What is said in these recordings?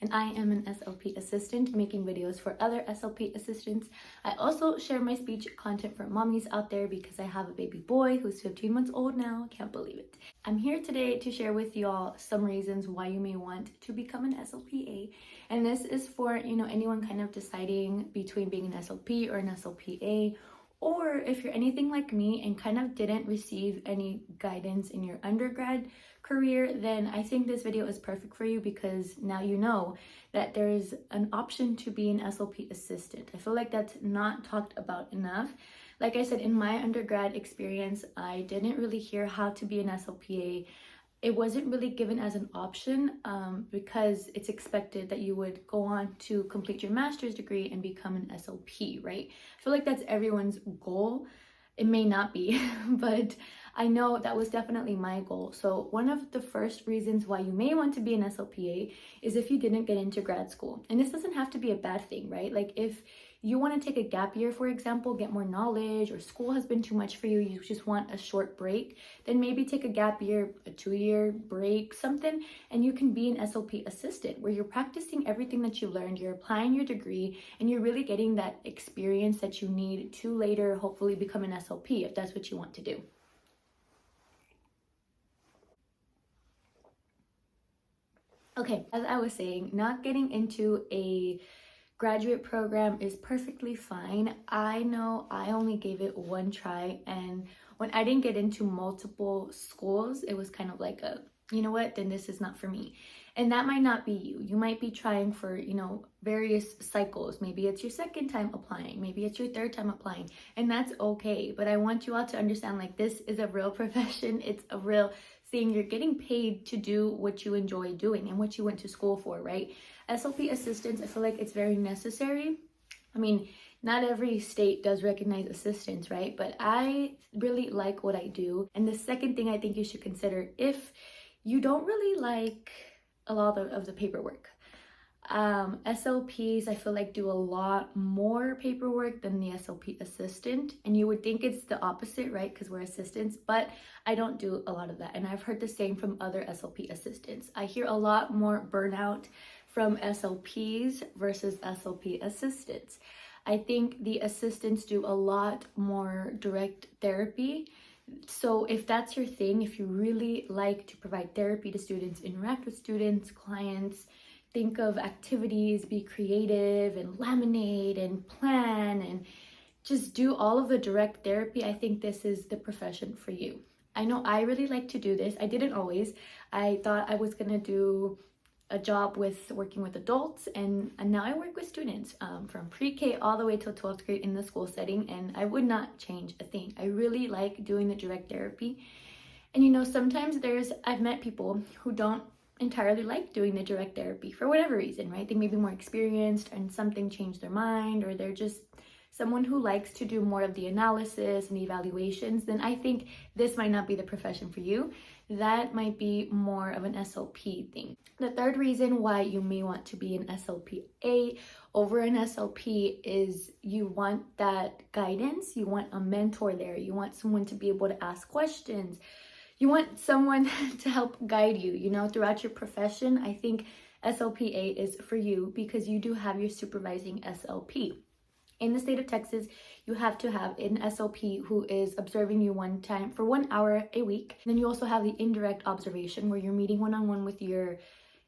and I am an SLP assistant making videos for other SLP assistants. I also share my speech content for mommies out there because I have a baby boy who's 15 months old now. Can't believe it. I'm here today to share with y'all some reasons why you may want to become an SLPA, and this is for anyone kind of deciding between being an SLP or an SLPA. Or if you're anything like me and kind of didn't receive any guidance in your undergrad career, then I think this video is perfect for you because now you know that there's an option to be an SLP assistant. I feel like that's not talked about enough. Like I said, in my undergrad experience, I didn't really hear how to be an SLPA. It wasn't really given as an option because it's expected that you would go on to complete your master's degree and become an SLP, right? I feel like that's everyone's goal. It may not be, but I know that was definitely my goal. So one of the first reasons why you may want to be an SLPA is if you didn't get into grad school. And this doesn't have to be a bad thing, right? Like if you want to take a gap year, for example, get more knowledge, or school has been too much for you, you just want a short break, then maybe take a gap year, a 2-year break, something, and you can be an SLP assistant where you're practicing everything that you learned, you're applying your degree, and you're really getting that experience that you need to later hopefully become an SLP if that's what you want to do. Okay, as I was saying, not getting into a graduate program is perfectly fine. I know I only gave it one try, and when I didn't get into multiple schools, it was kind of like you know what, then this is not for me. And that might not be you. You might be trying for, various cycles. Maybe it's your second time applying, maybe it's your third time applying, and that's okay. But I want you all to understand, like, this is a real profession. It's a real thing. You're getting paid to do what you enjoy doing and what you went to school for, right? SLP assistants, I feel like it's very necessary. I mean, not every state does recognize assistants, right? But I really like what I do. And the second thing I think you should consider, if you don't really like a lot of the paperwork, SLPs, I feel like, do a lot more paperwork than the SLP assistant, and you would think it's the opposite, right? Because we're assistants, but I don't do a lot of that, and I've heard the same from other SLP assistants. I hear a lot more burnout from SLPs versus SLP assistants. I think the assistants do a lot more direct therapy. So if that's your thing, if you really like to provide therapy to students, interact with students, clients, think of activities, be creative and laminate and plan and just do all of the direct therapy, I think this is the profession for you. I know I really like to do this. I didn't always. I thought I was gonna do a job with working with adults, and now I work with students from pre-K all the way till 12th grade in the school setting, and I would not change a thing. I really like doing the direct therapy. And sometimes I've met people who don't entirely like doing the direct therapy for whatever reason, right? They may be more experienced and something changed their mind, or they're just someone who likes to do more of the analysis and evaluations. Then I think this might not be the profession for you. That might be more of an SLP thing. The third reason why you may want to be an SLPA over an SLP is you want that guidance. You want a mentor there. You want someone to be able to ask questions. You want someone to help guide you, throughout your profession. I think SLPA is for you because you do have your supervising SLP. In the state of Texas, you have to have an SLP who is observing you one time for 1 hour a week. And then you also have the indirect observation where you're meeting one-on-one with your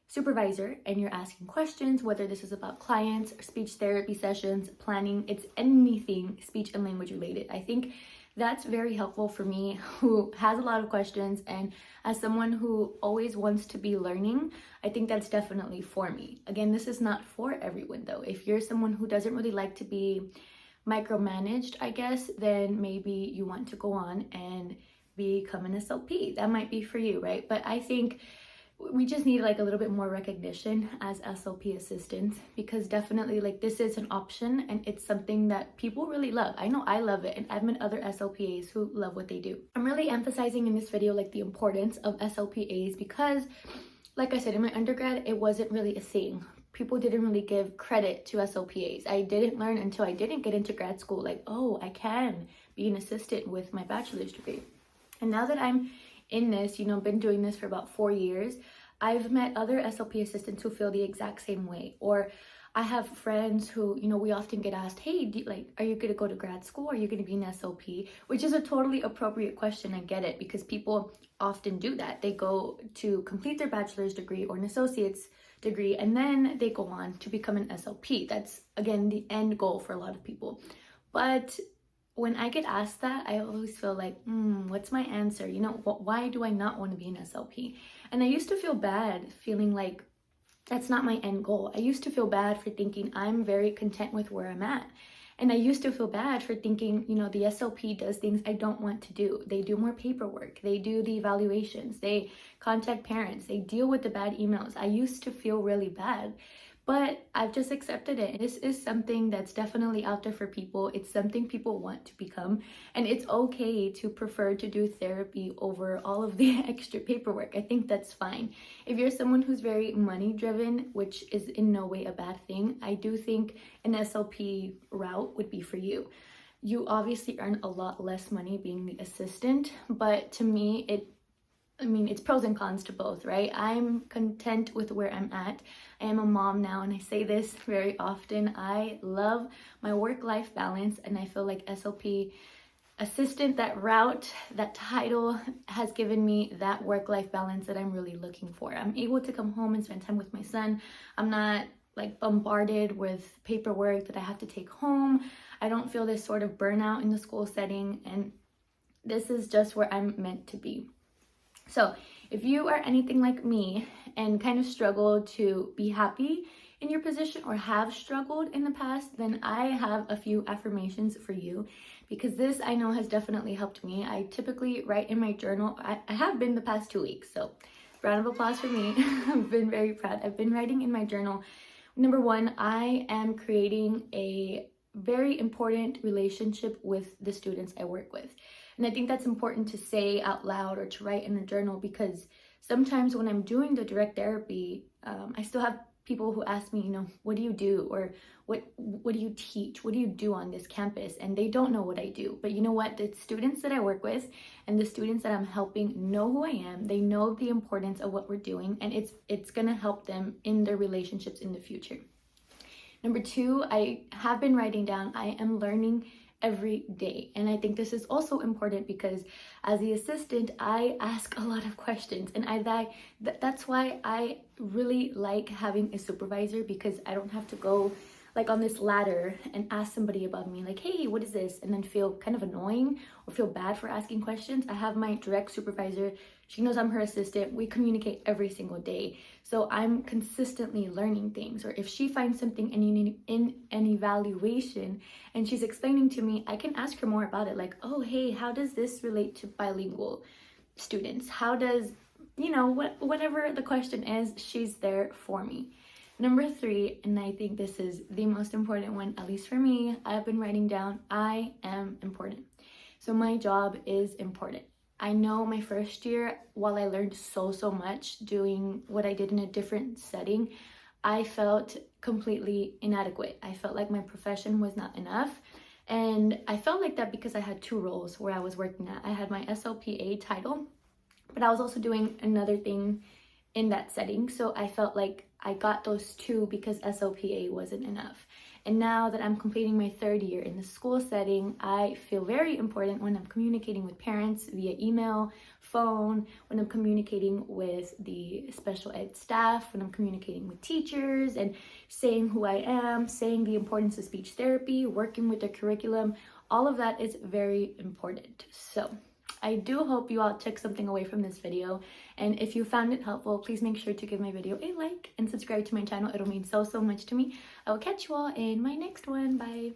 supervisor and you're asking questions, whether this is about clients, speech therapy sessions, planning, it's anything speech and language related. I think that's very helpful for me, who has a lot of questions, and as someone who always wants to be learning, I think that's definitely for me. Again, this is not for everyone though. If you're someone who doesn't really like to be micromanaged, I guess, then maybe you want to go on and become an SLP. That might be for you, right? But I think we just need like a little bit more recognition as SLP assistants, because definitely like this is an option and it's something that people really love. I know I love it, and I've met other SLPAs who love what they do. I'm really emphasizing in this video like the importance of SLPAs because, like I said, in my undergrad it wasn't really a thing. People didn't really give credit to SLPAs. I didn't learn until I didn't get into grad school, like, oh, I can be an assistant with my bachelor's degree. And now that I'm in this, been doing this for about 4 years, I've met other SLP assistants who feel the exact same way. Or I have friends who, you know, we often get asked, hey, are you going to go to grad school? Are you going to be an SLP? Which is a totally appropriate question. I get it, because people often do that. They go to complete their bachelor's degree or an associate's degree, and then they go on to become an SLP. That's, again, the end goal for a lot of people. But when I get asked that, I always feel like, what's my answer? You know, why do I not want to be an SLP? And I used to feel bad, feeling like that's not my end goal. I used to feel bad for thinking I'm very content with where I'm at. And I used to feel bad for thinking, you know, the SLP does things I don't want to do. They do more paperwork. They do the evaluations. They contact parents. They deal with the bad emails. I used to feel really bad. But I've just accepted it. This is something that's definitely out there for people. It's something people want to become. And it's okay to prefer to do therapy over all of the extra paperwork. I think that's fine. If you're someone who's very money driven, which is in no way a bad thing, I do think an SLP route would be for you. You obviously earn a lot less money being the assistant, but to me, it's pros and cons to both, right? I'm content with where I'm at. I am a mom now, and I say this very often. I love my work-life balance, and I feel like SLP assistant, that route, that title has given me that work-life balance that I'm really looking for. I'm able to come home and spend time with my son. I'm not like bombarded with paperwork that I have to take home. I don't feel this sort of burnout in the school setting, and this is just where I'm meant to be. So if you are anything like me and kind of struggle to be happy in your position or have struggled in the past, then I have a few affirmations for you, because this I know has definitely helped me. I typically write in my journal. I have been the past 2 weeks, so round of applause for me. I've been very proud. I've been writing in my journal. Number one, I am creating a very important relationship with the students I work with. And I think that's important to say out loud or to write in a journal, because sometimes when I'm doing the direct therapy, I still have people who ask me, you know, what do you do? Or what do you teach? What do you do on this campus? And they don't know what I do. But you know what? The students that I work with and the students that I'm helping know who I am. They know the importance of what we're doing, and it's going to help them in their relationships in the future. Number two, I have been writing down, I am learning every day. And I think this is also important because as the assistant, I ask a lot of questions, and that's why I really like having a supervisor, because I don't have to go like on this ladder and ask somebody above me like, hey, what is this? And then feel kind of annoying or feel bad for asking questions. I have my direct supervisor. She knows I'm her assistant. We communicate every single day. So I'm consistently learning things. Or if she finds something in an evaluation and she's explaining to me, I can ask her more about it. Like, oh, hey, how does this relate to bilingual students? How does, you know, whatever the question is, she's there for me. Number three, and I think this is the most important one, at least for me, I've been writing down, I am important. So my job is important. I know my first year, while I learned so much doing what I did in a different setting, I felt completely inadequate. I felt like my profession was not enough. And I felt like that because I had two roles where I was working at. I had my SLPA title, but I was also doing another thing in that setting. So I felt like I got those two because SLPA wasn't enough. And now that I'm completing my third year in the school setting, I feel very important when I'm communicating with parents via email, phone, when I'm communicating with the special ed staff, when I'm communicating with teachers and saying who I am, saying the importance of speech therapy, working with the curriculum. All of that is very important. So I do hope you all took something away from this video, and if you found it helpful, please make sure to give my video a like and subscribe to my channel. It'll mean so much to me. I will catch you all in my next one. Bye.